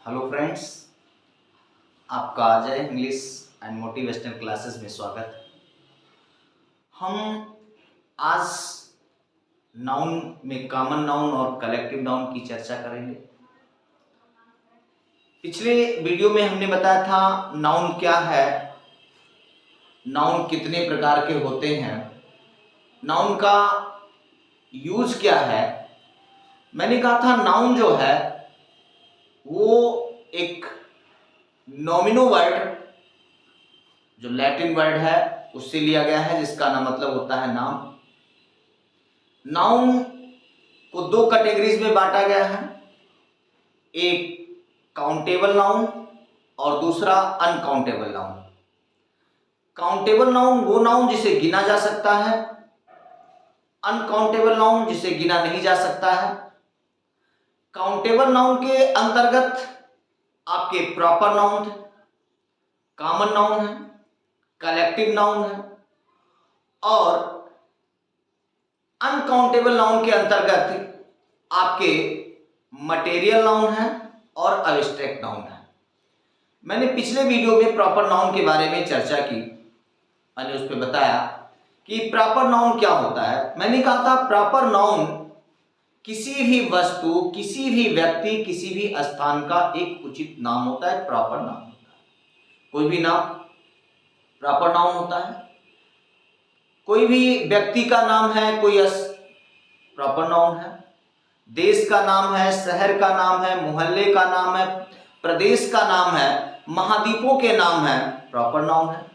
Hello friends, आपका Ajay English and motivational classes में स्वागत है। हम आज नाउन में कॉमन नाउन और कलेक्टिव नाउन की चर्चा करेंगे। पिछले वीडियो में हमने बताया था नाउन क्या है, नाउन कितने प्रकार के होते हैं, नाउन का यूज क्या है। मैंने कहा था नाउन जो है वो एक नॉमिनो वर्ड जो लैटिन वर्ड है उससे लिया गया है, जिसका ना मतलब होता है नाम। नाउन को दो कैटेगरीज में बांटा गया है, एक काउंटेबल नाउन और दूसरा अनकाउंटेबल नाउन। काउंटेबल नाउन वो नाउन जिसे गिना जा सकता है, अनकाउंटेबल नाउन जिसे गिना नहीं जा सकता है। काउंटेबल नाउन के अंतर्गत आपके प्रॉपर नाउन है, कॉमन नाउन है, कलेक्टिव नाउन है, और अनकाउंटेबल नाउन के अंतर्गत आपके मटेरियल नाउन है और अब्स्ट्रैक्ट नाउन है। मैंने पिछले वीडियो में प्रॉपर नाउन के बारे में चर्चा की। मैंने उस पर बताया कि प्रॉपर नाउन क्या होता है। मैंने कहा था प्रॉपर नाउन किसी भी वस्तु, किसी भी व्यक्ति, किसी भी स्थान का एक उचित नाम होता है, प्रॉपर नाउन होता है। कोई भी नाम प्रॉपर नाउन होता है। कोई भी व्यक्ति का नाम है, कोई प्रॉपर नाउन है। देश का नाम है, शहर का नाम है, मोहल्ले का नाम है, प्रदेश का नाम है, महाद्वीपों के नाम है, प्रॉपर नाउन है।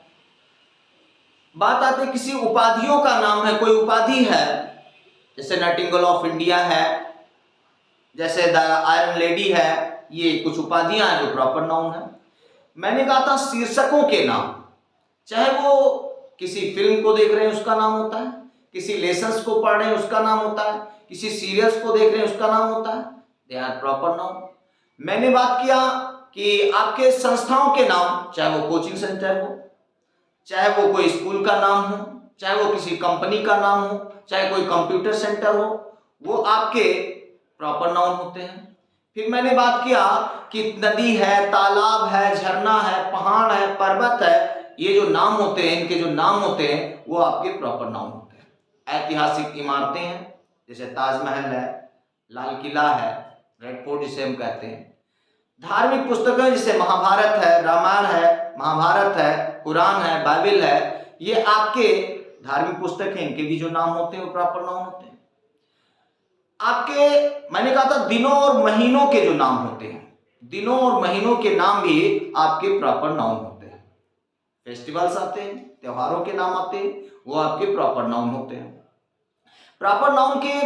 बात आती है किसी उपाधियों का नाम है, कोई उपाधि है, जैसे नाइटिंगेल ऑफ इंडिया है, जैसे द आयरन लेडी है, ये कुछ उपाधियां हैं जो प्रॉपर नाउन है। मैंने कहा था शीर्षकों के नाम, चाहे वो किसी फिल्म को देख रहे हैं उसका नाम होता है, किसी लेसन्स को पढ़ रहे हैं उसका नाम होता है, किसी सीरियल्स को देख रहे हैं उसका नाम होता है, दे आर प्रॉपर नाउन। मैंने बात किया कि आपके संस्थाओं के नाम, चाहे वो कोचिंग सेंटर हो, चाहे वो कोई स्कूल का नाम हो, चाहे वो किसी कंपनी का नाम हो, चाहे कोई कंप्यूटर सेंटर हो, वो आपके प्रॉपर नाउन होते हैं। फिर मैंने बात किया कि नदी है, तालाब है, झरना है, पहाड़ है, पर्वत है, ये जो नाम होते हैं, इनके जो नाम होते हैं वो आपके प्रॉपर नाउन होते हैं। ऐतिहासिक इमारतें हैं, जैसे ताजमहल है, लाल किला है, रेड फोर्ट जिसे हम कहते हैं। धार्मिक पुस्तकें जैसे महाभारत है, रामायण है, महाभारत है, कुरान है, बाइबल है, ये आपके धार्मिक पुस्तक हैं, इनके भी जो नाम होते हैं वो प्रॉपर नाउन होते हैं। आपके मैंने कहा था दिनों और महीनों के जो नाम होते हैं, दिनों और महीनों के नाम भी आपके प्रॉपर नाउन होते हैं। फेस्टिवल्स आते हैं, त्योहारों के नाम आते हैं, वो आपके प्रॉपर नाउन होते हैं। प्रॉपर नाउन के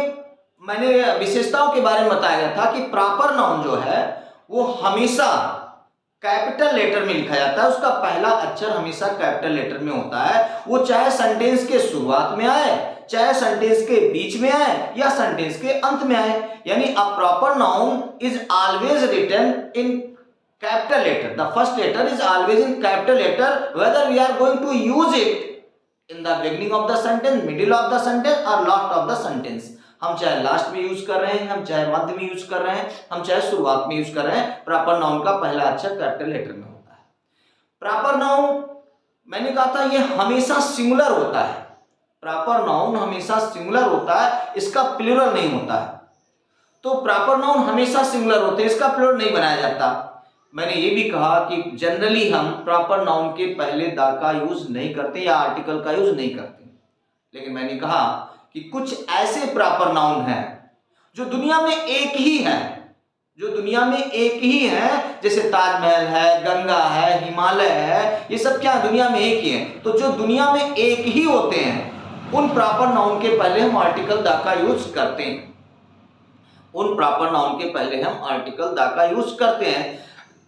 मैंने विशेषताओं के बारे में बताया गया था कि प्रॉपर नाउन जो है वो हमेशा कैपिटल लेटर में लिखा जाता है, उसका पहला अक्षर हमेशा कैपिटल लेटर में होता है। वो चाहे सेंटेंस के शुरुआत में आए, चाहे सेंटेंस के बीच में आए, या सेंटेंस के अंत में आए। यानी a proper noun is always written in capital letter. The first letter is always in capital letter, whether we are going to use it in the beginning of the sentence, middle of the sentence or last of the sentence. हम चाहे last में use कर रहे हैं, हम चाहे मध्य में use कर रहे हैं, हम चाहे शुरुआत में यूज कर रहे हैं, प्रॉपर नाउन का पहला अक्षर कैपिटल लेटर में होता है। प्रॉपर नाउन मैंने कहा था ये हमेशा सिंगुलर होता है। प्रॉपर नाउन हमेशा सिंगुलर होता है, इसका प्लूरल नहीं होता है। तो प्रॉपर नाउन हमेशा सिंगुलर होते हैं, इसका प्लूरल नहीं बनाया जाता। मैंने ये भी कहा कि जनरली हम प्रॉपर नाउन के पहले द का यूज नहीं करते या आर्टिकल का यूज नहीं करते। लेकिन मैंने कहा कि कुछ ऐसे प्रॉपर नाउन हैं जो दुनिया में एक ही है, जो दुनिया में एक ही है, जैसे ताजमहल है, गंगा है, हिमालय है, ये सब क्या दुनिया में एक ही है। तो जो दुनिया में एक ही होते हैं उन प्रॉपर नाउन के पहले हम आर्टिकल द का यूज करते हैं। उन प्रॉपर नाउन के पहले हम आर्टिकल द का यूज करते हैं।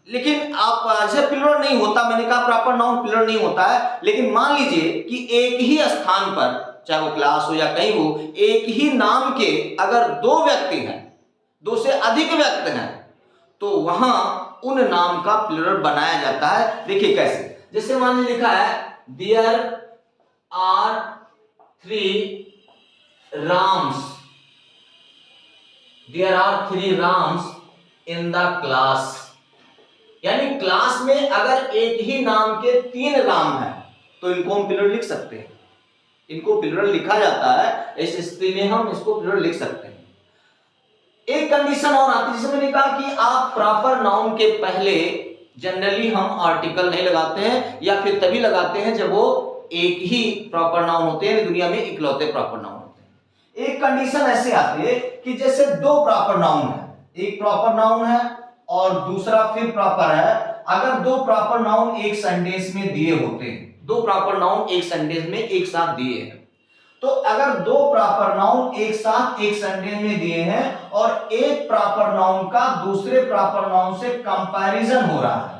लेकिन आप ऐसे प्लूरल नहीं होता, मैंने कहा प्रॉपर नाउन प्लूरल नहीं होता है। लेकिन मान लीजिए कि एक ही स्थान पर, चाहे वो क्लास हो या कहीं हो, एक ही नाम के अगर दो व्यक्ति हैं, दो से अधिक व्यक्ति हैं, तो वहां उन नाम का प्लूरल बनाया जाता है। देखिए कैसे, जैसे मान लिखा है there are 3 rams, there are 3 rams in the class. यानी क्लास में अगर एक ही नाम के 3 राम हैं तो इनको हम प्लूरल लिख सकते हैं, इनको प्लूरल लिखा जाता है, इस स्थिति में हम इसको प्लूरल लिख सकते हैं। एक कंडीशन और आती है, जैसे मैंने कहा कि आप प्रॉपर नाउन के पहले जनरली हम आर्टिकल नहीं लगाते हैं या फिर तभी लगाते हैं जब वो एक ही प्रॉपर नाउन होते हैं, दुनिया में इकलौते प्रॉपर नाउन होते हैं। एक कंडीशन ऐसे आती है कि जैसे 2 प्रॉपर नाउन है, एक प्रॉपर नाउन है और दूसरा फिर प्रॉपर है, अगर 2 प्रॉपर नाउन एक सेंटेंस में दिए होते हैं, 2 प्रॉपर नाउन एक सेंटेंस में एक साथ दिए हैं, तो अगर 2 प्रॉपर नाउन एक साथ एक सेंटेंस में दिए हैं और एक प्रॉपर नाउन का दूसरे प्रॉपर नाउन से कंपैरिजन हो रहा है,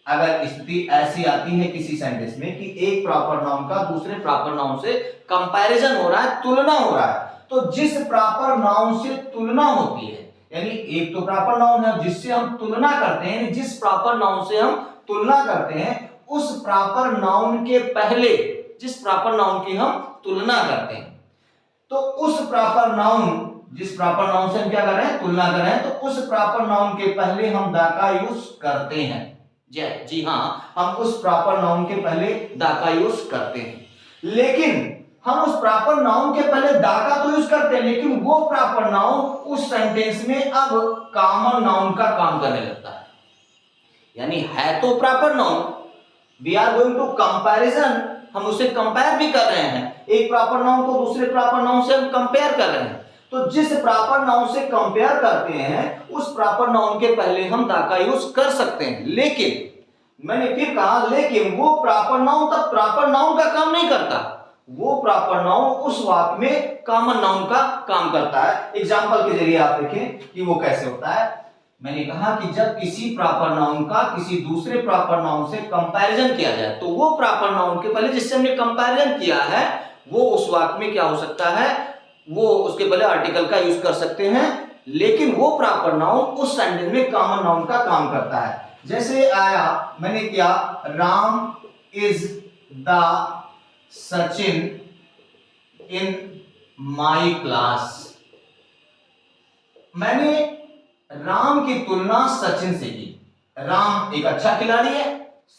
अगर स्थिति ऐसी आती है किसी सेंटेंस में कि एक प्रॉपर नाउन का दूसरे प्रॉपर नाउन से कंपैरिजन हो रहा है, तुलना हो रहा है, तो जिस प्रॉपर नाउन से तुलना होती है, यानी एक तो प्रॉपर नाउन है जिससे हम तुलना करते हैं, जिस प्रॉपर नाउन से हम तुलना करते हैं उस प्रॉपर नाउन के पहले जिस प्रॉपर नाउन की हम तुलना करते हैं, तो उस प्रॉपर नाउन, जिस प्रॉपर नाउन से हम क्या कर रहे हैं, तुलना कर रहे हैं, तो उस प्रॉपर नाउन के पहले हम दा का यूज करते हैं। जी हाँ, हम उस प्रॉपर नाउन के पहले दा का यूज करते हैं, लेकिन हम उस प्रॉपर नाउन के पहले दा का तो यूज करते हैं, लेकिन वो प्रॉपर नाउन उस सेंटेंस में अब कॉमन नाउन का काम करने लगता है, यानी है तो proper noun, we are going to comparison, हम उसे कंपेयर भी कर रहे हैं, एक प्रॉपर नाउन को दूसरे प्रॉपर नाउन से हम कंपेयर कर रहे हैं, तो जिस प्रॉपर नाउन से कंपेयर करते हैं उस प्रॉपर नाउन के पहले हम दा का यूज कर सकते हैं, लेकिन मैंने फिर कहा लेकिन वो प्रॉपर नाउन तब प्रॉपर नाउन का काम नहीं करता, वो प्रॉपर नाउन उस वाक्य में कॉमन नाउन का काम करता है। एग्जांपल के जरिए आप देखें कि वो कैसे होता है। मैंने कहा कि जब किसी प्रॉपर नाउन का किसी दूसरे प्रॉपर नाउन से कंपैरिजन किया जाए तो वो प्रॉपर नाउन के पहले जिससे हमने कंपैरिजन किया है वो उस वाक्य में क्या हो सकता है, वो उसके पहले आर्टिकल का यूज कर सकते हैं, लेकिन वो प्रॉपर नाउन उस सेंटेंस में कॉमन नाउन का काम करता है। जैसे आया, मैंने क्या, Ram is the Sachin in my class, मैंने राम की तुलना सचिन से की, राम एक अच्छा खिलाड़ी है,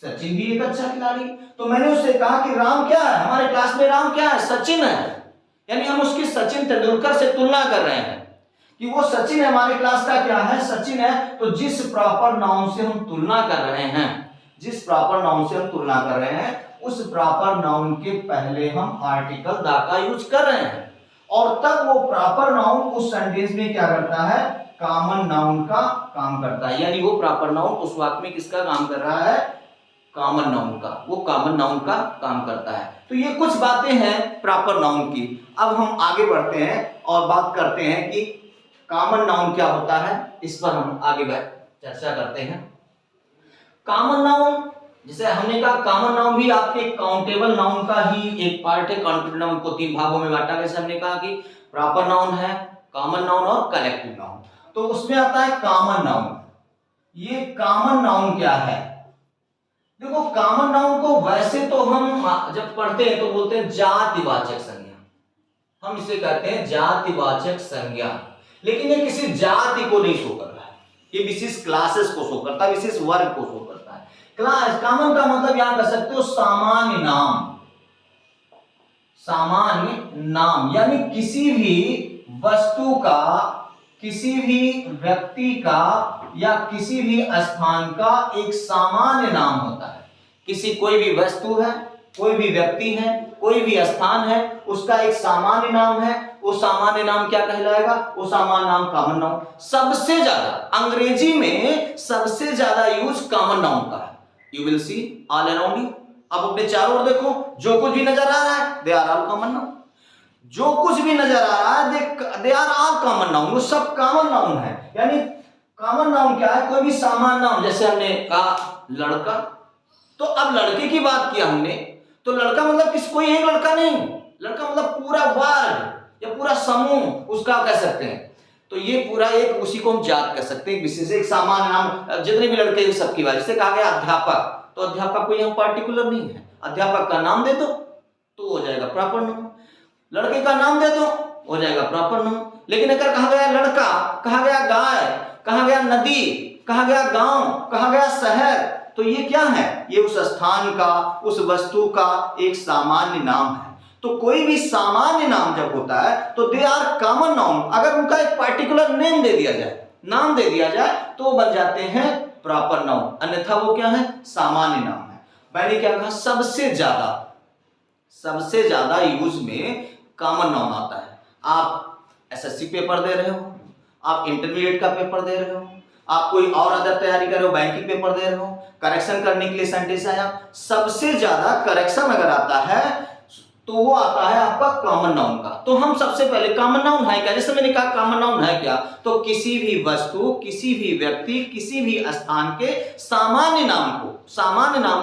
सचिन भी एक अच्छा खिलाड़ी, तो मैंने उससे कहा कि राम क्या है, हमारे क्लास में राम क्या है, सचिन है, यानी हम उसकी सचिन तेंदुलकर से तुलना कर रहे हैं कि वो सचिन है, हमारे क्लास का क्या है, सचिन है। तो जिस प्रॉपर नाउन से हम तुलना कर रहे हैं, जिस प्रॉपर नाउन से हम तुलना कर रहे हैं उस प्रॉपर नाउन के पहले हम आर्टिकल दा का यूज कर रहे हैं, और तब वो प्रॉपर नाउन उस सेंटेंस में क्या करता है, कॉमन नाउन का काम करता है, यानी वो प्रॉपर नाउन उस वाक्य में किसका काम कर रहा है, कॉमन नाउन का, वो कॉमन नाउन का काम करता है। तो ये कुछ बातें हैं प्रॉपर नाउन की। अब हम आगे बढ़ते हैं और बात करते हैं कि कॉमन नाउन क्या होता है, इस पर हम आगे चर्चा करते हैं। कॉमन नाउन, जैसे हमने कहा कॉमन नाउन भी आपके काउंटेबल नाउन का ही एक पार्ट है। काउंटेबल नाउन को 3 भागों में बांटा, जैसे हमने कहा कि प्रॉपर नाउन है, कॉमन नाउन और कलेक्टिव नाउन। तो उसमें आता है कॉमन नाउन। ये कॉमन नाउन क्या है, देखो कॉमन नाउन को वैसे तो हम जब पढ़ते हैं तो बोलते हैं जातिवाचक संज्ञा, हम इसे कहते हैं जातिवाचक संज्ञा, लेकिन ये किसी जाति को नहीं शो कर रहा है, ये विशेष क्लासेस को शो करता है, विशेष वर्ग को शो करता है। क्लास, कॉमन का मतलब यहां कर सकते हो सामान्य नाम, सामान्य नाम, यानी किसी भी वस्तु का, किसी भी व्यक्ति का या किसी भी स्थान का एक सामान्य नाम होता है। किसी कोई भी वस्तु है, कोई भी व्यक्ति है, कोई भी स्थान है, उसका एक सामान्य नाम है, वो सामान्य नाम क्या कहलाएगा, वो सामान्य नाम कॉमन नाउन। सबसे ज्यादा अंग्रेजी में सबसे ज्यादा यूज कॉमन नाउन का है, you will see all around you. अब अपने चारों ओर देखो, जो कुछ भी नजर आ रहा है they are all common noun, जो कुछ भी नजर आ रहा है they are all common noun, वो सब कॉमन नाउन है। यानी कॉमन नाउन क्या है, कोई भी सामान्य नाउन, जैसे हमने कहा लड़का, तो अब लड़के की बात किया हमने, तो लड़का मतलब किसी कोई एक लड़का नहीं, लड़का मतलब पूरा वर्ग या पूरा समूह, उसका कह सकते हैं। तो ये पूरा एक, उसी को हम जात कह सकते हैं, विशेष एक सामान्य नाम, जितने भी लड़के हैं सबकी बात। जैसे कहा गया अध्यापक, तो अध्यापक कोई यहाँ पार्टिकुलर नहीं है, अध्यापक का नाम दे दो तो हो जाएगा प्रॉपर नाउन, लड़के का नाम दे दो हो जाएगा प्रॉपर नाउन। लेकिन अगर कहा गया लड़का, कहा गया गाय, कहा गया नदी, कहा गया गांव, कहा गया शहर, तो ये क्या है? ये उस स्थान का, उस वस्तु का एक सामान्य नाम है। तो कोई भी सामान्य नाम जब होता है तो दे आर कॉमन नाउन। अगर उनका एक पर्टिकुलर नेम दे दिया जाए, नाम दे दिया जाए, तो वो बन जाते हैं प्रॉपर नाउन, अन्यथा वो क्या है? सामान्य नाम है। मैंने क्या कहा? सबसे ज्यादा यूज में कॉमन नाउन आता है। आप एसएससी पेपर दे रहे हो, आप इंटरमीडिएट का पेपर दे रहे हो, आप कोई और अदर तैयारी कर रहे हो, बैंकिंग पेपर दे रहे हो, करेक्शन करने के लिए सेंटेंस आया, सबसे ज्यादा करेक्शन अगर आता है तो वो आता है आपका कॉमन नाउन का। तो हम सबसे पहले कॉमन नाउन है क्या? जैसे मैंने कहा कॉमन नाउन है क्या, तो किसी भी वस्तु, किसी भी व्यक्ति, किसी भी स्थान के सामान्य नाम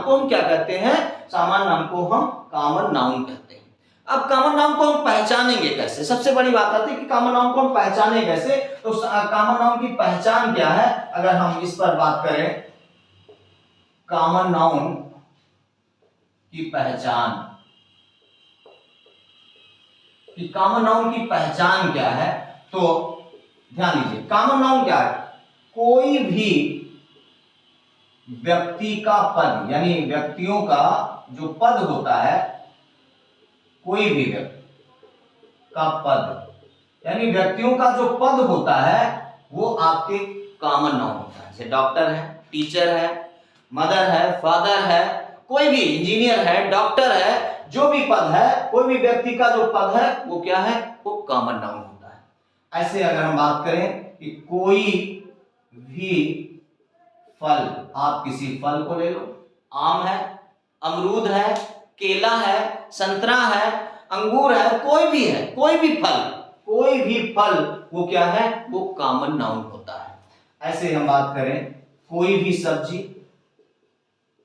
को हम क्या कहते हैं? सामान्य नाम को हम कॉमन नाउन कहते हैं। अब कॉमन नाउन को हम पहचानेंगे कैसे? सबसे बड़ी बात आती है कि कॉमन नाउन को हम पहचाने कैसे। तो कॉमन नाउन की पहचान क्या है? अगर हम इस पर बात करें, कॉमन नाउन की पहचान, कि कॉमन नाउन की पहचान क्या है, तो ध्यान दीजिए, कॉमन नाउन क्या है? कोई भी व्यक्ति का पद, यानी व्यक्तियों का जो पद होता है, कोई भी व्यक्ति का पद, यानी व्यक्तियों का जो पद होता है वो आपके कॉमन नाउन होता है। जैसे डॉक्टर है, टीचर है, मदर है, फादर है, कोई भी इंजीनियर है, डॉक्टर है, जो भी पद है, कोई भी व्यक्ति का जो पद है वो क्या है? वो कॉमन नाउन होता है। ऐसे अगर हम बात करें कि कोई भी फल, आप किसी फल को ले लो, आम है, अमरूद है, केला है, संतरा है, अंगूर है, कोई भी है, कोई भी फल वो क्या है? वो कॉमन नाउन होता है। ऐसे हम बात करें कोई भी सब्जी,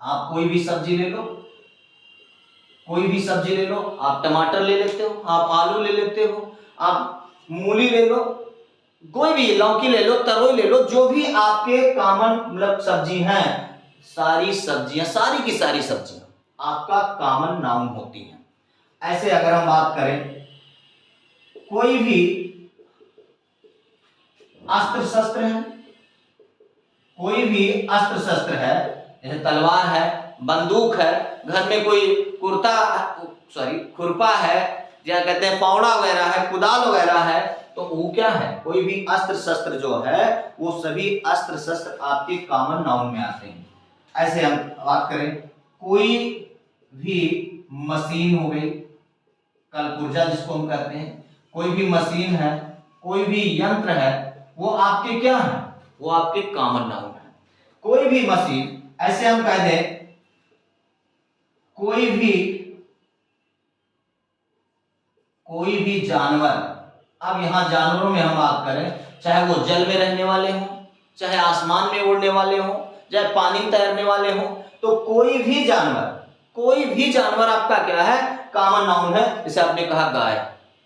आप कोई भी सब्जी ले लो, आप टमाटर ले लेते हो, आप आलू ले लेते हो, आप मूली ले लो, कोई भी लौकी ले लो, तरोई ले लो, जो भी आपके कॉमन मतलब सब्जी हैं, सारी की सारी सब्जियां आपका कॉमन नाउन होती हैं। ऐसे अगर हम बात करें कोई भी अस्त्र शस्त्र है, जैसे तलवार है, बंदूक है, घर में कोई खुरपा है, क्या कहते हैं, फावड़ा वगैरह है, कुदाल वगैरह है, तो वो क्या है? कोई भी अस्त्र शस्त्र जो है वो सभी अस्त्र शस्त्र आपके कॉमन नाउन में आते हैं। ऐसे हम बात करें कोई भी मशीन हो गई, कलपुर्जा जिसको हम कहते हैं, कोई भी मशीन है, कोई भी यंत्र है, वो आपके क्या है? वो आपके कॉमन नाउन है। कोई भी मशीन, ऐसे हम कह दें कोई भी जानवर, अब यहां जानवरों में हम बात करें, चाहे वो जल में रहने वाले हों, चाहे आसमान में उड़ने वाले हों, चाहे पानी में तैरने वाले हों, तो कोई भी जानवर आपका क्या है? कॉमन नाउन है। जैसे आपने कहा गाय,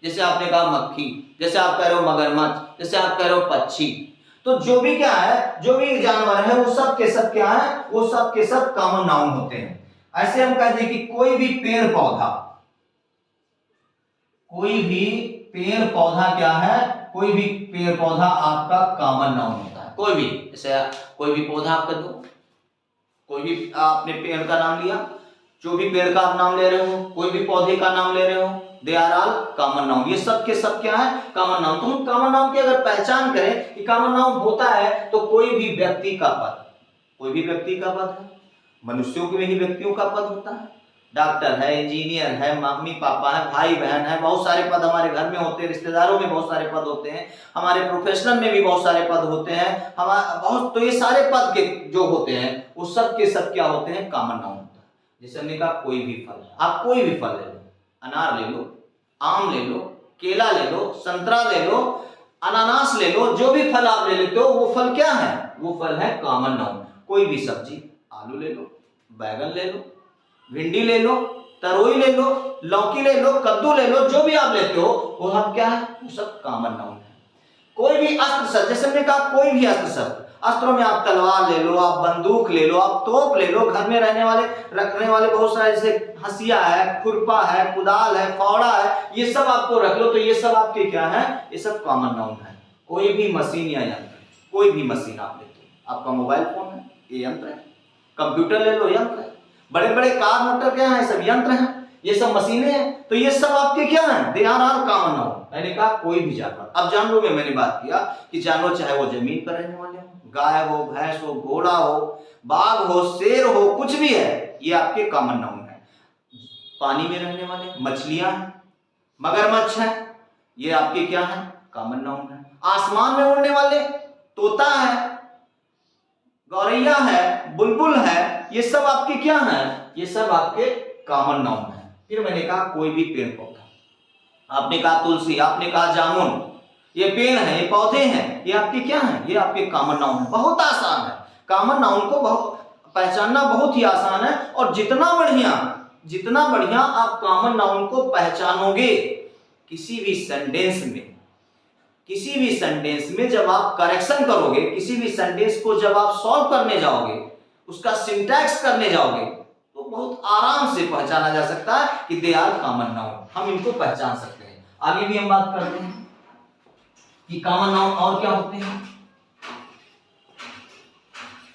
जैसे आपने कहा मक्खी, जैसे आप कह रहे हो मगरमच्छ, जैसे आप कह रहे हो पक्षी, तो जो भी क्या है, जो भी जानवर है वो सब के सब क्या है? वो सब के सब कॉमन नाउन होते हैं। ऐसे हम कहते हैं कि कोई भी पेड़ पौधा क्या है? कोई भी पेड़ पौधा आपका कॉमन नाउन होता है। कोई भी, जैसे कोई भी पौधा आपका दो, कोई भी आपने पेड़ का नाम लिया, जो भी पेड़ का आप नाम ले रहे हो, कोई भी पौधे का नाम ले रहे हो, they are all common noun. ये सब के सब क्या है? Common noun. तो हम कॉमन नाउन की अगर पहचान करें कि कॉमन नाउन होता है तो कोई भी व्यक्ति का पद है, मनुष्यों के भी व्यक्तियों का पद होता है, डॉक्टर है, इंजीनियर है, मम्मी पापा है, भाई बहन है, बहुत सारे पद हमारे घर में होते हैं, रिश्तेदारों में बहुत सारे पद होते हैं, हमारे प्रोफेशनल में भी बहुत सारे पद होते हैं, तो ये सारे पद के जो होते हैं वो सब के सब क्या होते हैं? कॉमन नाउन होता है। जैसे हमने कहा कोई भी फल, आप कोई भी फल ले लो, अनार ले लो, आम ले लो, केला ले लो, संतरा ले लो, अनानास ले लो, जो भी फल आप ले लेते हो वो फल क्या है? वो फल है कॉमन नाउन। कोई भी सब्जी, आलू ले लो, बैगन ले लो, भिंडी ले लो, तरोई ले लो, लौकी ले लो, कद्दू ले लो, जो भी आप लेते हो वो सब क्या है? वो सब कॉमन नाउन है। कोई भी अस्त्र शस्त्र, जैसे हमने कहा कोई भी अस्त्र शस्त्र, अस्त्रों में आप तलवार ले लो, आप बंदूक ले लो, आप तोप ले लो, घर में रखने वाले बहुत सारे, जैसे हंसिया है, खुरपा है, कुदाल है, फावड़ा है, ये सब आपको रख लो, तो ये सब आपके क्या है? ये सब कॉमन नाउन है। कोई भी मशीन या यंत्र, कोई भी मशीन आप लेते हो, आपका मोबाइल फोन है, ये यंत्र है। कंप्यूटर ले लो, यंत्र है। बड़े बड़े कार मोटर क्या है, सब यंत्र हैं, ये सब मशीनें हैं। तो ये सब आपके क्या हैं, they are all common noun. मैंने कहा कोई भी जानवर। अब जानवरों में मैंने बात किया कि जानवर चाहे वो जमीन पर रहने वाले हो, गाय हो, भैंस हो, घोड़ा हो, बाघ हो, शेर हो, कुछ भी है, ये आपके कॉमन नाउन है। पानी में रहने वाले मछलियां हैं, मगरमच्छ है, ये आपके क्या है, कॉमन नाउन है। आसमान में उड़ने वाले तोता है, गौरैया है, बुलबुल है, ये सब आपके क्या है, ये सब आपके कॉमन नाउन है। फिर मैंने कहा कोई भी पेड़ पौधा, आपने कहा तुलसी, आपने कहा जामुन, ये पेड़ है, ये पौधे हैं, ये आपके क्या है, ये आपके कॉमन नाउन है। बहुत आसान है, कॉमन नाउन को पहचानना बहुत ही आसान है। और जितना बढ़िया आप कॉमन नाउन को पहचानोगे, किसी भी सेंटेंस में जब आप करेक्शन करोगे, किसी भी सेंटेंस को जब आप सॉल्व करने जाओगे, उसका सिंटैक्स करने जाओगे, तो बहुत आराम से पहचाना जा सकता है कि दे आर कॉमन नाउन। हम इनको पहचान सकते हैं। आगे भी हम बात करते हैं कि कॉमन नाउन और क्या होते हैं।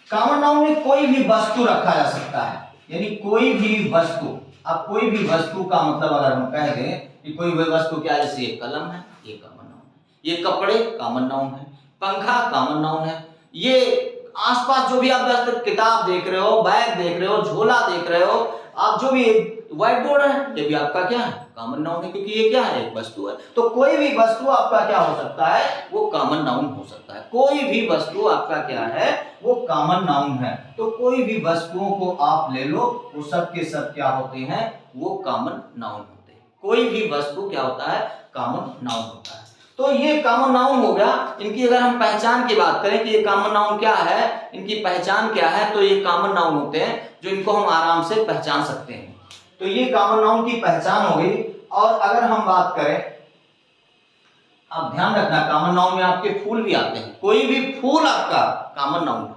कॉमन नाउन में कोई भी वस्तु रखा जा सकता है, यानी कोई भी वस्तु। अब कोई भी वस्तु का मतलब अगर हम कह दें कि कोई भी वस्तु क्या है, जैसे ये कलम है, ये कॉमन नाउन है, ये कपड़े कॉमन नाउन है, पंखा कॉमन नाउन है, ये आसपास जो भी आप किताब देख रहे हो, बैग देख रहे हो, झोला देख रहे हो, आप जो भी व्हाइट बोर्ड है, ये भी आपका क्या है, कॉमन नाउन है, क्योंकि ये क्या है, एक वस्तु है। तो कोई भी वस्तु आपका क्या हो सकता है, वो कॉमन नाउन हो सकता है। कोई भी वस्तु आपका क्या है, वो कॉमन नाउन है। तो कोई भी वस्तुओं को आप ले लो, वो सब के सब क्या होते हैं, वो कॉमन नाउन होते हैं। कोई भी वस्तु क्या होता है, कॉमन नाउन होता है। तो ये कॉमन नाउन हो गया। इनकी अगर हम पहचान की बात करें कि ये कॉमन नाउन क्या है, इनकी पहचान क्या है, तो ये कॉमन नाउन होते हैं जो इनको हम आराम से पहचान सकते हैं। तो ये कॉमन नाउन की पहचान हो गई। और अगर हम बात करें, अब ध्यान रखना, कॉमन नाउन में आपके फूल भी आते हैं। कोई भी फूल आपका कॉमन नाउन है,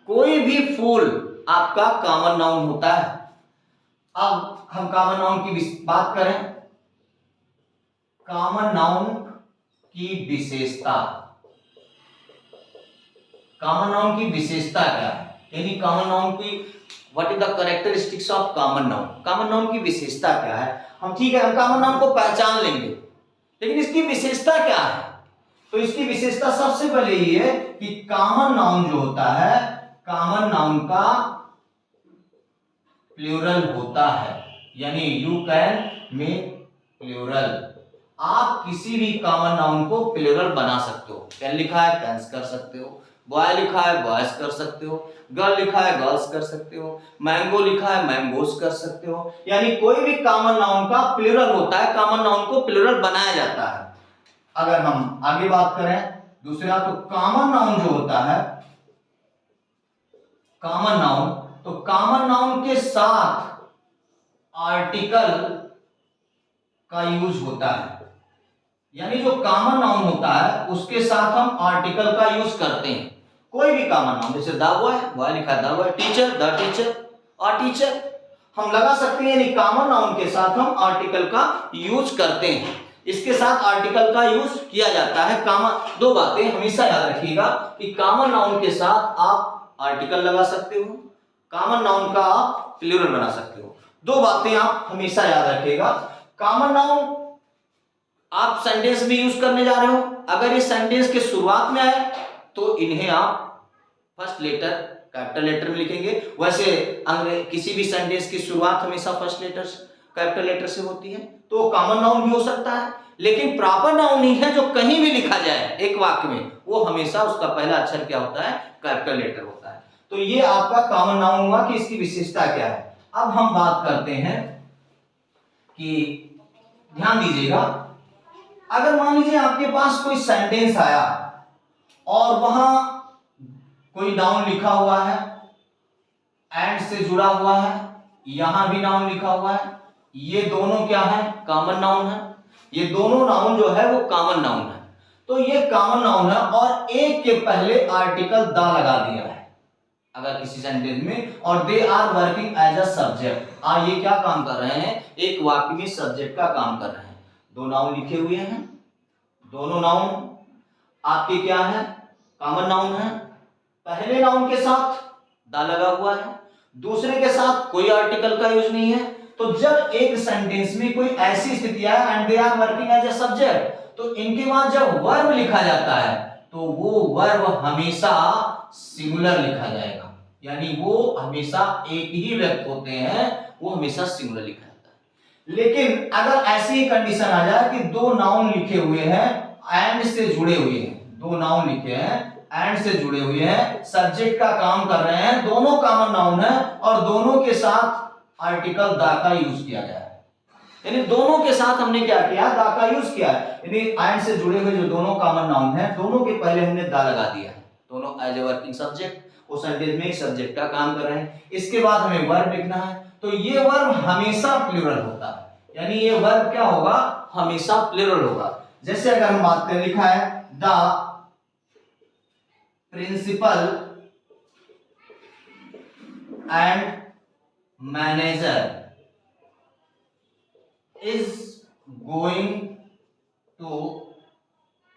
कोई भी फूल आपका कॉमन नाउन होता है। अब हम कॉमन नाउन की बात करें, कॉमन नाउन की विशेषता। कॉमन नाउन की विशेषता क्या है, यानी कॉमन नाउन की what is the characteristics of common noun. Common noun की विशेषता क्या है, हम ठीक है, हम कॉमन नाउन को पहचान लेंगे, लेकिन इसकी विशेषता क्या है। तो इसकी विशेषता सबसे पहले ये है कि कॉमन नाउन जो होता है, कॉमन नाउन का प्लूरल होता है, यानी यू कैन मेक प्लूरल। आप किसी भी कॉमन नाउन को प्लूरल बना सकते हो। पेन लिखा है, पेन्स कर सकते हो, बॉय लिखा है, बॉयज कर सकते हो, गर्ल लिखा है, गर्ल्स कर सकते हो, मैंगो लिखा है, मैंगोस कर सकते हो। यानी कोई भी कॉमन नाउन का प्लूरल होता है, कॉमन नाउन को प्लूरल बनाया जाता है। अगर हम आगे बात करें दूसरा, तो कॉमन नाउन जो होता है, कॉमन नाउन, तो कॉमन नाउन के साथ आर्टिकल का यूज होता है। यानी जो कॉमन नाउन होता है उसके साथ हम आर्टिकल का यूज करते हैं। कोई भी कॉमन नाउन, जैसे द बॉय, बॉय लिखा है the boy, teacher the teacher और टीचर हम लगा सकते हैं। यानी कॉमन नाउन के साथ हम आर्टिकल का यूज करते हैं, इसके साथ आर्टिकल का यूज किया जाता है। कॉमन, दो बातें हमेशा याद रखिएगा कि कॉमन नाउन के साथ आप आर्टिकल लगा सकते हो, कॉमन नाउन का आप प्लूरल बना सकते हो। दो बातें आप हमेशा याद रखिएगा। कॉमन नाउन आप सेंटेंस में यूज करने जा रहे हो, अगर ये सेंटेंस के शुरुआत में आए तो इन्हें आप फर्स्ट लेटर कैपिटल लेटर में लिखेंगे। वैसे किसी भी सेंटेंस की शुरुआत हमेशा फर्स्ट लेटर कैपिटल लेटर से होती है, तो कॉमन नाउन भी हो सकता है। लेकिन प्रॉपर नाउन नहीं है, जो कहीं भी लिखा जाए एक वाक्य में, वो हमेशा उसका पहला अक्षर क्या होता है, कैपिटल लेटर होता है। तो ये आपका कॉमन नाउन हुआ कि इसकी विशेषता क्या है। अब हम बात करते हैं कि ध्यान दीजिएगा, अगर मान लीजिए आपके पास कोई सेंटेंस आया और वहां कोई नाउन लिखा हुआ है, एंड से जुड़ा हुआ है, यहां भी नाउन लिखा हुआ है, ये दोनों क्या है, कॉमन नाउन है। ये दोनों नाउन जो है वो कॉमन नाउन है। तो ये कॉमन नाउन है और एक के पहले आर्टिकल द लगा दिया है अगर किसी सेंटेंस में, और they are working as a subject. ये क्या काम कर रहे हैं, एक वाक्य में सब्जेक्ट का काम कर रहे हैं। दो नाउन लिखे हुए हैं, दोनों नाउन आपके क्या है, कॉमन नाउन है, पहले नाउन के साथ दा लगा हुआ है, दूसरे के साथ कोई आर्टिकल का यूज नहीं है। तो जब एक सेंटेंस में कोई ऐसी स्थिति है and they are working as a subject, तो इनके बाद जब वर्ब लिखा जाता है तो वो वर्ब हमेशा सिंगुलर लिखा जाएगा, यानी वो हमेशा एक ही व्यक्ति होते हैं, वो हमेशा सिंगुलर लिखा जाता है। लेकिन अगर ऐसी कंडीशन आ जाए कि दो नाउन लिखे हुए हैं एंड से जुड़े हुए हैं, दो नाउन लिखे हैं एंड से जुड़े हुए हैं, सब्जेक्ट का काम कर रहे हैं, दोनों कॉमन नाउन है और दोनों के साथ आर्टिकल दा का यूज किया गया है, यानी दोनों के साथ हमने क्या किया, दा का यूज किया है, यानी एंड से जुड़े हुए जो दोनों कॉमन नाउन है दोनों के पहले हमने दा लगा दिया है, दोनों एज ए वर्किंग सब्जेक्ट, वो सेंटेंस में एक सब्जेक्ट का काम कर रहे हैं। इसके बाद हमें वर्ब लिखना है, तो ये वर्ब हमेशा प्लूरल होता है, यानी ये वर्ब क्या होगा, हमेशा प्लूरल होगा। जैसे अगर हम बात करें, लिखा है the principal and manager is going to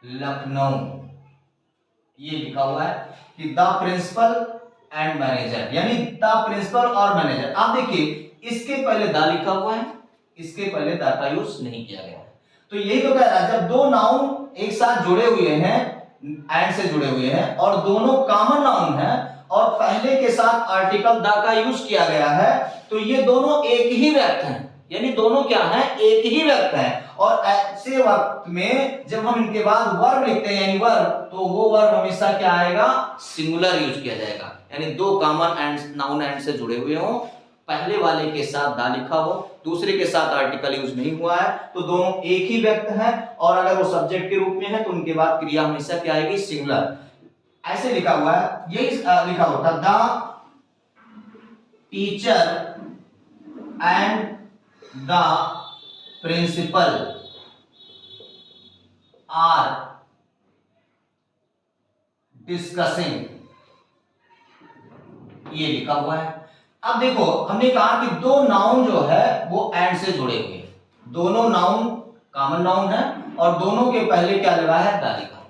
Lucknow, ये लिखा हुआ है कि द प्रिंसिपल एंड मैनेजर, यानी द प्रिंसिपल और मैनेजर। आप देखिए इसके पहले द लिखा हुआ है, इसके पहले द का यूज नहीं किया गया है, तो यही तो कह रहा है जब दो नाउन एक साथ जुड़े हुए हैं, एंड से जुड़े हुए हैं और दोनों कॉमन नाउन है और पहले के साथ आर्टिकल द का यूज किया गया है, तो ये दोनों एक ही व्यक्ति हैं, यानी दोनों क्या है, एक ही व्यक्ति है। और ऐसे वक्त में जब हम इनके बाद वर्ब लिखते हैं यानी वर्ब, तो वो वर्ब हमेशा क्या आएगा, सिंगुलर यूज किया जाएगा, यानी दो कॉमन एंड नाउन एंड से जुड़े हुए हों, पहले वाले के साथ दा लिखा हो, दूसरे के साथ आर्टिकल यूज नहीं हुआ है, तो दोनों एक ही व्यक्ति हैं और अगर वो सब्जेक्ट के रूप में है तो उनके बाद क्रिया हमेशा क्या आएगी, सिंगुलर। ऐसे लिखा हुआ है, यही लिखा होता the teacher and the principal are discussing, ये लिखा हुआ है। अब देखो हमने कहा कि दो नाउन जो है वो एंड से जुड़े हुए हैं, दोनों नाउन कॉमन नाउन है और दोनों के पहले क्या लगा है, दा लिखा हो।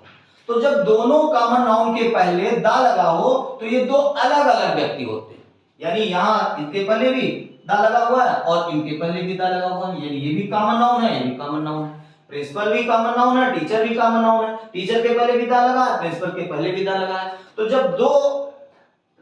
तो जब दोनों कॉमन नाउन के पहले दा लगा हो तो ये दो अलग अलग व्यक्ति होते हैं, यानी यहां इनके पहले भी दा लगा हुआ है और इनके पहले भी दा लगा हुआ है, यानी ये भी कॉमन नाउन है, ये भी कॉमन नाउन है, प्रिंसिपल भी कॉमन नाउन है, टीचर भी कॉमन नाउन है, टीचर के पहले भी दा लगा है, प्रिंसिपल के पहले भी दा लगा है। तो जब दो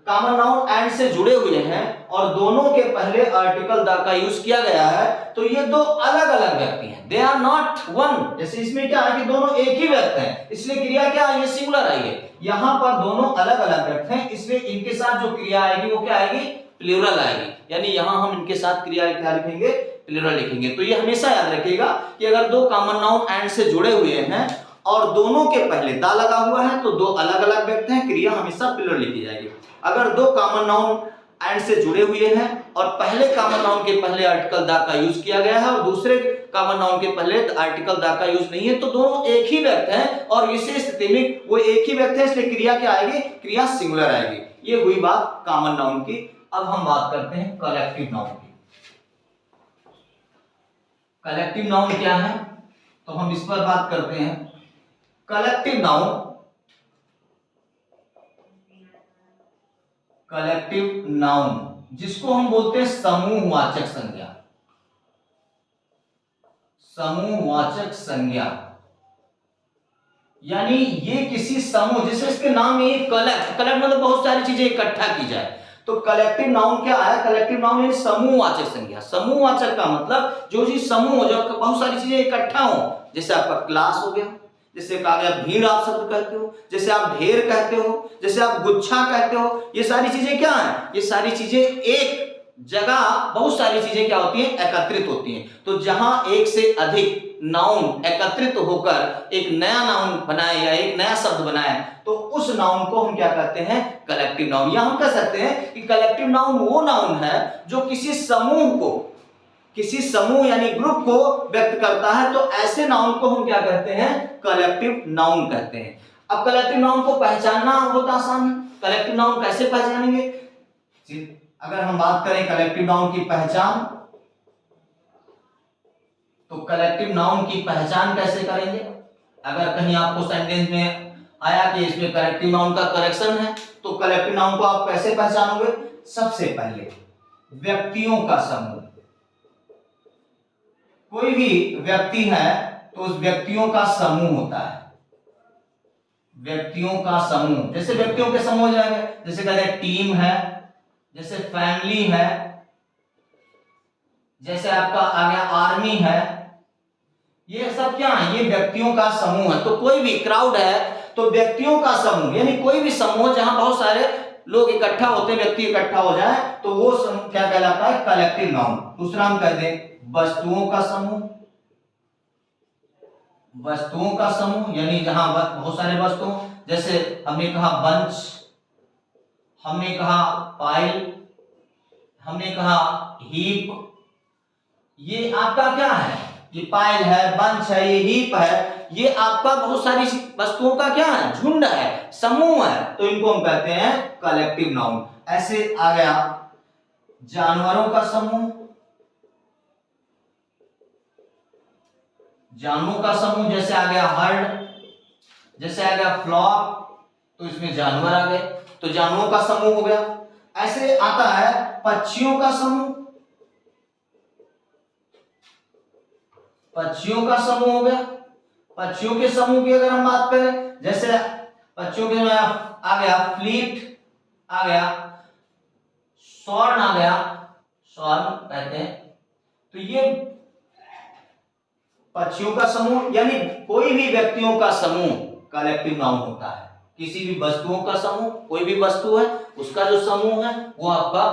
कॉमन नाउन एंड से जुड़े हुए हैं और दोनों के पहले आर्टिकल दा का यूज किया गया है, तो ये दो अलग अलग व्यक्ति हैं, दे आर नॉट वन। जैसे इसमें क्या है कि दोनों एक ही व्यक्ति हैं, इसलिए क्रिया क्या है, ये सिंगुलर आई है। यहाँ पर दोनों अलग अलग व्यक्ति हैं, इसलिए इनके साथ जो क्रिया आएगी वो क्या आएगी, प्लूरल आएगी, यानी यहां हम इनके साथ क्रिया क्या लिखेंगे, प्लूरल लिखेंगे। तो ये हमेशा याद रखिएगा कि अगर दो कॉमन नाउन एंड से जुड़े हुए हैं और दोनों के पहले दा लगा हुआ है तो दो अलग अलग व्यक्ति हैं, क्रिया हमेशा प्लूरल लिखी जाएगी। अगर दो कॉमन नाउन एंड से जुड़े हुए हैं और पहले कॉमन नाउन के पहले आर्टिकल दा का यूज किया गया है और दूसरे कॉमन नाउन के पहले आर्टिकल दा का यूज नहीं है, तो दोनों एक ही व्यक्ति हैं और विशेष स्थिति में वो एक ही व्यक्ति है, इसलिए क्रिया क्या आएगी, क्रिया सिंगुलर आएगी। ये हुई बात कॉमन नाउन की। अब हम बात करते हैं कलेक्टिव नाउन की। कलेक्टिव नाउन क्या है, तो हम इस पर बात करते हैं। कलेक्टिव नाउन, कलेक्टिव नाउन जिसको हम बोलते हैं समूहवाचक संज्ञा, समूहवाचक संज्ञा, यानी ये किसी समूह, जैसे इसके नाम में कलेक्ट, कलेक्ट मतलब बहुत सारी चीजें इकट्ठा की जाए, तो कलेक्टिव नाउन क्या है, कलेक्टिव नाउन यानी समूहवाचक संज्ञा। समूहवाचक का मतलब जो चीज समूह, जो बहुत सारी चीजें इकट्ठा हो, जैसे आपका क्लास हो गया, जैसे कहा गया भीड़ आप शब्द कहते हो, जैसे आप ढेर कहते हो, जैसे आप गुच्छा कहते हो, ये सारी चीजें क्या है, ये सारी चीजें एक जगह बहुत सारी चीजें क्या होती हैं, एकत्रित होती हैं। तो जहां एक से अधिक नाउन एकत्रित होकर एक नया नाउन बनाए या एक नया शब्द बनाए, तो उस नाउन को हम क्या कहते हैं, कलेक्टिव नाउन। या हम कह सकते हैं कि कलेक्टिव नाउन वो नाउन है जो किसी समूह को, किसी समूह यानी ग्रुप को व्यक्त करता है, तो ऐसे नाउन को हम क्या कहते हैं, कलेक्टिव नाउन कहते हैं। अब कलेक्टिव नाउन को पहचानना बहुत आसान है। कलेक्टिव नाउन कैसे पहचानेंगे, अगर हम बात करें कलेक्टिव नाउन की पहचान, तो कलेक्टिव नाउन की पहचान कैसे करेंगे, अगर कहीं आपको सेंटेंस में आया कि इसमें कलेक्टिव नाउन का करेक्शन है। तो कलेक्टिव नाउन को आप कैसे पहचानोगे? सबसे पहले व्यक्तियों का समूह, कोई भी व्यक्ति है तो उस व्यक्तियों का समूह होता है, व्यक्तियों का समूह। जैसे व्यक्तियों के समूह हो जाएंगे, जैसे कहते हैं टीम है, जैसे फैमिली है, जैसे आपका आ गया आर्मी है, ये सब क्या है? ये व्यक्तियों का समूह है। तो कोई भी क्राउड है तो व्यक्तियों का समूह, यानी कोई भी समूह जहां बहुत सारे लोग इकट्ठा होते हैं, व्यक्ति इकट्ठा हो जाए तो वो क्या कहलाता है? Collective noun. दूसरा हम कहते हैं वस्तुओं का समूह, वस्तुओं का समूह यानी जहां बहुत सारे वस्तु, जैसे हमने कहा बंच, हमने कहा पाइल, हमने कहा हीप। ये आपका क्या है? ये पाइल है, बंच है, ये हीप है, ये आपका बहुत सारी वस्तुओं का क्या है? झुंड है, समूह है। तो इनको हम कहते हैं कलेक्टिव नाउन। ऐसे आ गया जानवरों का समूह, जानवरों का समूह, जैसे आ गया हर्ड, जैसे आ गया फ्लॉक, तो इसमें जानवर आ गए, तो जानवरों का समूह हो गया। ऐसे आता है पक्षियों का समूह, पक्षियों का समूह हो गया। पक्षियों के समूह की अगर हम बात करें, जैसे पक्षियों के में आ गया फ्लीट, आ गया स्वर्ण, आ गया स्वर्ण कहते हैं। तो ये पक्षियों का समूह, यानी कोई भी व्यक्तियों का समूह कलेक्टिव नाउन होता है। किसी भी वस्तुओं का समूह, कोई भी वस्तु है उसका जो समूह है वो आपका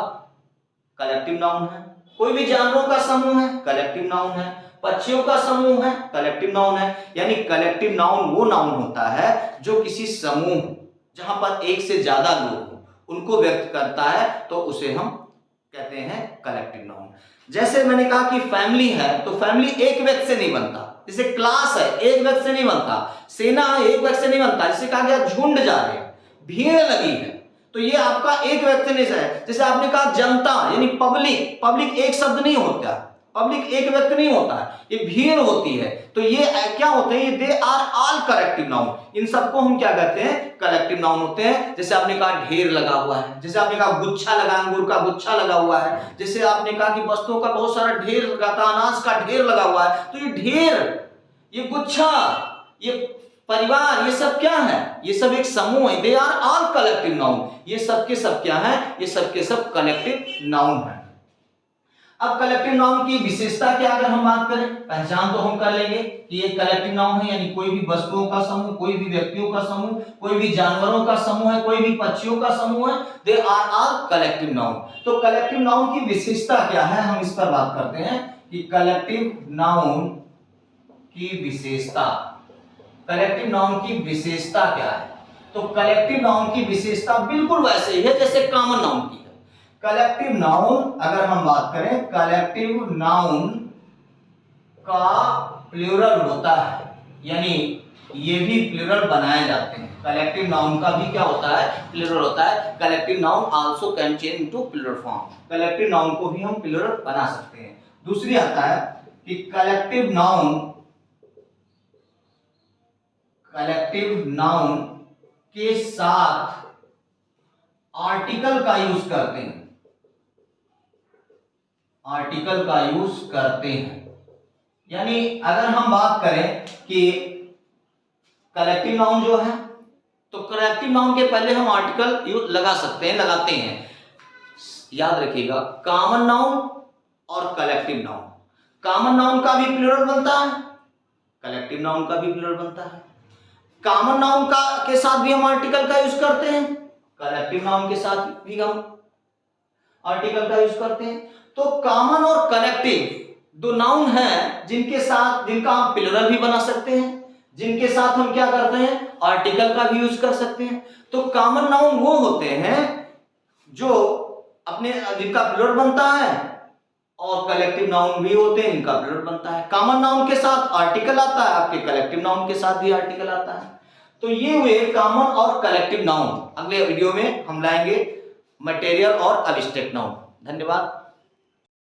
कलेक्टिव नाउन है। कोई भी जानवरों का समूह है, कलेक्टिव नाउन है। पक्षियों का समूह है, कलेक्टिव नाउन है। यानी कलेक्टिव नाउन वो नाउन होता है जो किसी समूह, जहां पर एक से ज्यादा लोग हो, उनको व्यक्त करता है, तो उसे हम कहते हैं कलेक्टिव नाउन। जैसे मैंने कहा कि फैमिली है, तो फैमिली एक व्यक्ति से नहीं बनता। जैसे क्लास है, एक व्यक्ति से नहीं बनता। सेना है, एक व्यक्ति से नहीं बनता। जैसे कहा गया झुंड जा रहे हैं, भीड़ लगी है, तो ये आपका एक व्यक्ति नहीं है। जैसे आपने कहा जनता यानी पब्लिक, पब्लिक एक शब्द नहीं होता, पब्लिक एक व्यक्ति नहीं होता है, ये भीड़ होती है। तो ये क्या होते हैं? ये they are all collective noun. इन सबको हम क्या कहते हैं? कलेक्टिव नाउन होते हैं। जैसे आपने कहा ढेर लगा हुआ है, जैसे आपने कहा गुच्छा लगा, अंगूर का गुच्छा लगा हुआ है, जैसे आपने कहा कि वस्तुओं का बहुत सारा ढेर लगा था, अनाज का ढेर लगा हुआ है। तो ये ढेर, ये गुच्छा, ये परिवार, ये सब क्या है? ये सब एक समूह है। They are all collective noun. ये सब के सब क्या है? ये सब के सब कलेक्टिव नाउन है। अब कलेक्टिव नाउन की विशेषता क्या अगर हम बात करें, पहचान तो हम कर लेंगे कि ये कलेक्टिव नाउन है, यानी कोई भी वस्तुओं का समूह, कोई भी व्यक्तियों का समूह, कोई भी जानवरों का समूह है, कोई भी पक्षियों का समूह है। They are all collective noun. तो कलेक्टिव नाउन की विशेषता क्या है, हम इस पर बात करते हैं कि कलेक्टिव नाउन की विशेषता, कलेक्टिव नाउन की विशेषता क्या है? तो कलेक्टिव नाउन की विशेषता बिल्कुल वैसे ही है जैसे कॉमन नाउन की है। कलेक्टिव नाउन अगर हम बात करें, कलेक्टिव नाउन का प्लूरल होता है, यानी ये भी प्लूरल बनाए जाते हैं। कलेक्टिव नाउन का भी क्या होता है? प्लूरल होता है। Collective noun also can change into plural form. Collective noun को भी हम प्लूरल बना सकते हैं। दूसरी आता है कि कलेक्टिव नाउन के साथ आर्टिकल का यूज करते हैं, आर्टिकल का यूज करते हैं। यानी अगर हम बात करें कि कलेक्टिव नाउन जो है, तो कलेक्टिव नाउन के पहले हम आर्टिकल यूज लगा सकते हैं, लगाते हैं। याद रखिएगा, कॉमन नाउन और कलेक्टिव नाउन, कॉमन नाउन का भी प्लूरल बनता है, कलेक्टिव नाउन का भी प्लूरल बनता है। कॉमन नाउन का के साथ भी हम आर्टिकल का यूज करते हैं, कलेक्टिव नाउन के साथ भी हम आर्टिकल का यूज करते हैं। तो कॉमन और कलेक्टिव दो नाउन हैं जिनका हम प्लूरल भी बना सकते हैं, जिनके साथ हम क्या करते हैं? आर्टिकल का भी यूज कर सकते हैं। तो कॉमन नाउन वो होते हैं जो अपने जिनका प्लूरल बनता है, और कलेक्टिव नाउन भी होते हैं इनका प्लूरल बनता है। कॉमन नाउन के साथ आर्टिकल आता है, आपके कलेक्टिव नाउन के साथ भी आर्टिकल आता है। तो ये हुए कॉमन और कलेक्टिव नाउन। अगले वीडियो में हम लाएंगे मटेरियल और एब्स्ट्रैक्ट नाउन। धन्यवाद।